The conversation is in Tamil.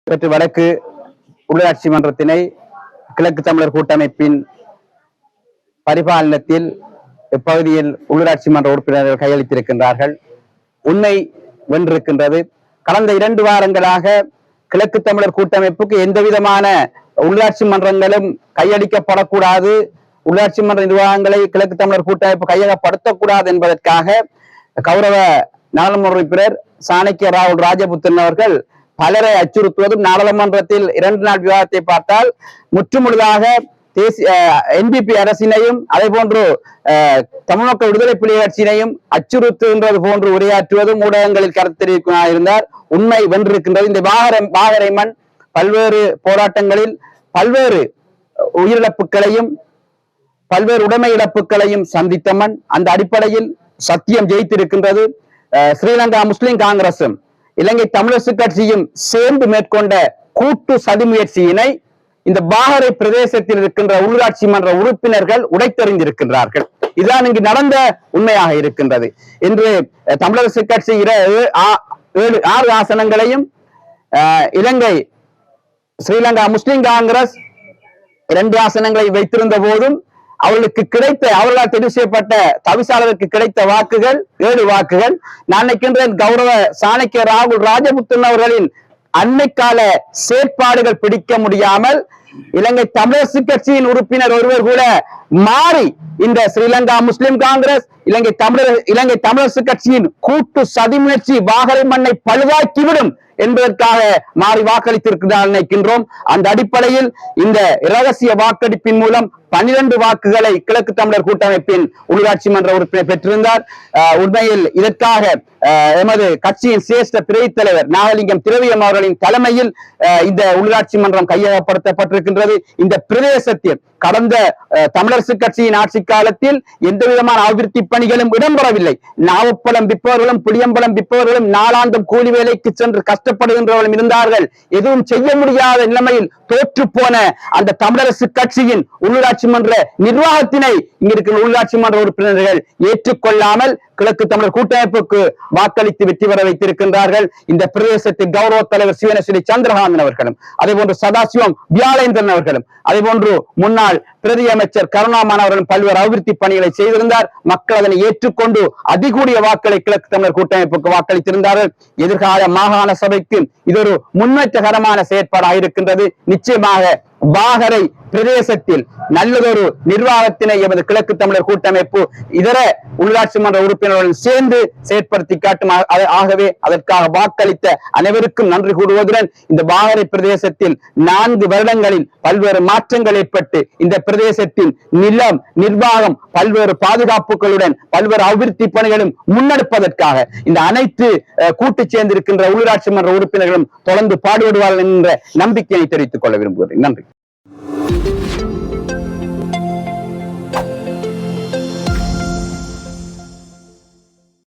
பெற்று வடக்கு உள்ளாட்சி மன்றத்தினை கிழக்கு தமிழர் கூட்டமைப்பின் பரிபாலனத்தில் இப்பகுதியில் உள்ளாட்சி மன்ற உறுப்பினர்கள் கையளித்திருக்கின்றார்கள். உண்மை வென்றிருக்கின்றது. கடந்த 2 வாரங்களாக கிழக்கு தமிழர் கூட்டமைப்புக்கு எந்த விதமான உள்ளாட்சி மன்றங்களும் கையளிக்கப்படக்கூடாது, உள்ளாட்சி மன்ற நிர்வாகங்களை கிழக்கு தமிழர் கூட்டமைப்பு கையகப்படுத்தக்கூடாது என்பதற்காக கௌரவ நாடாளுமன்ற உறுப்பினர் சாணக்கிய ராகுல் ராஜபுத்திரன் அவர்கள் பலரை அச்சுறுத்துவதும், நாடாளுமன்றத்தில் 2 நாள் விவாதத்தை பார்த்தால் முற்றுமுழுதாக தேசிய NPP அரசினையும் அதே போன்று தமிழ் மக்கள் விடுதலை புலிகள் கட்சியினையும் அச்சுறுத்துகின்றது போன்று உரையாற்றுவதும் ஊடகங்களில் கருத்து தெரிவிக்கிறார். உண்மை வென்றிருக்கின்றது. இந்த பாகரை மண் பல்வேறு போராட்டங்களில் பல்வேறு உயிரிழப்புகளையும் பல்வேறு உடைமை இழப்புகளையும் சந்தித்த மண். அந்த அடிப்படையில் சத்தியம் ஜெயித்திருக்கின்றது. ஸ்ரீலங்கா முஸ்லிம் காங்கிரசும் இலங்கை தமிழரசு கட்சியும் சேர்ந்து மேற்கொண்ட கூட்டு சதி முயற்சியினை இந்த பாகரை பிரதேசத்தில் இருக்கின்ற உள்ளாட்சி மன்ற உறுப்பினர்கள் உடைத்தறிந்திருக்கின்றார்கள். இதுதான் இங்கு நடந்த உண்மையாக இருக்கின்றது. இன்று தமிழரசு கட்சி 6 ஆசனங்களையும் இலங்கை ஸ்ரீலங்கா முஸ்லிம் காங்கிரஸ் 2 ஆசனங்களை வைத்திருந்த போதும் அவர்களால் தெரிவு செய்யப்பட்ட தவிசாளருக்கு கிடைத்த வாக்குகள் 7 வாக்குகள். நான் நினைக்கின்றேன் கௌரவ சாணக்கிய ராகுல் ராஜபுத்திரன் அவர்களின் அண்மைக்கால செயற்பாடுகள் பிடிக்க முடியாமல் இலங்கை தமிழரசு கட்சியின் உறுப்பினர் ஒருவர் கூட மாறி இந்த ஸ்ரீலங்கா முஸ்லிம் காங்கிரஸ் இலங்கை தமிழரசு கட்சியின் கூட்டு சதி முயற்சி பாகரை மண்ணை பழுதாக்கிவிடும் என்பதற்காக மாறி வாக்களித்திருக்கிறார் நினைக்கின்றோம். அந்த அடிப்படையில் இந்த இரகசிய வாக்கெடுப்பின் மூலம் 12 வாக்குகளை கிழக்கு தமிழர் கூட்டமைப்பின் உள்ளாட்சி மன்ற உறுப்பினர் பெற்றிருந்தார். உண்மையில் இதற்காக எமது கட்சியின் சிரேஷ்ட பிரிவு தலைவர் நாகலிங்கம் திரவியம் அவர்களின் தலைமையில் இந்த உள்ளாட்சி மன்றம் கையகப்படுத்தப்பட்டிருக்கின்றது. இந்த பிரதேசத்தில் கடந்த தமிழரசு கட்சியின் ஆட்சி காலத்தில் எந்த விதமான அபிவிருத்தி பணிகளும் இடம்பெறவில்லை. நாவப்பழம் விற்பவர்களும் புளியம்பழம் விற்பவர்களும் நாளாந்தம் கூலி வேலைக்கு சென்று கஷ்டப்படுகின்றவர்களும் இருந்தார்கள். எதுவும் செய்ய முடியாத நிலைமையில் தோற்று போன அந்த தமிழரசு கட்சியின் உள்ளாட்சி மன்ற நிர்வாகத்தினை இங்க இருக்கிற உள்ளாட்சி மன்ற உறுப்பினர்கள் ஏற்றுக்கொள்ளாமல் கிழக்கு தமிழர் கூட்டமைப்புக்கு வாக்களித்து வெற்றி பெற வைத்திருக்கின்றார்கள். இந்த பிரதேசத்தில் கௌரவ தலைவர் சிவனேஸ்வரி சந்திரகாந்தன் அவர்களும் அதே போன்று சதாசிவம் வியாழேந்திரன் அவர்களும் அதே போன்று முன்னாள் பிரதி அமைச்சர் கருணாமன் அவர்களும் பல்வேறு அபிவிருத்தி பணிகளை செய்திருந்தார். மக்கள் அதனை ஏற்றுக்கொண்டு அதிகூடிய வாக்களை கிழக்கு தமிழர் கூட்டமைப்புக்கு வாக்களித்திருந்தார்கள். எதிர்கால மாகாண சபைக்கு இது ஒரு முன்னேற்றகரமான செயற்பாடாக இருக்கின்றது. நிச்சயமாக பாகரை பிரதேசத்தில் நல்லதொரு நிர்வாகத்தினை எமது கிழக்கு தமிழர் கூட்டமைப்பு இதர உள்ளாட்சி மன்ற உறுப்பினர்களுடன் சேர்ந்து செயற்படுத்தி காட்டும். ஆகவே அதற்காக வாக்களித்த அனைவருக்கும் நன்றி கூறுவதுடன் இந்த பாகரை பிரதேசத்தில் 4 வருடங்களில் பல்வேறு மாற்றங்கள் ஏற்பட்டு இந்த பிரதேசத்தின் நிலம் நிர்வாகம் பல்வேறு பாதுகாப்புகளுடன் பல்வேறு அபிவிருத்தி பணிகளும் முன்னெடுப்பதற்காக இந்த அனைத்து கூட்டு சேர்ந்திருக்கின்ற உள்ளாட்சி மன்ற உறுப்பினர்களும் தொடர்ந்து பாடுபடுவார்கள் என்ற நம்பிக்கையை தெரிவித்துக் கொள்ள விரும்புகிறேன். நன்றி.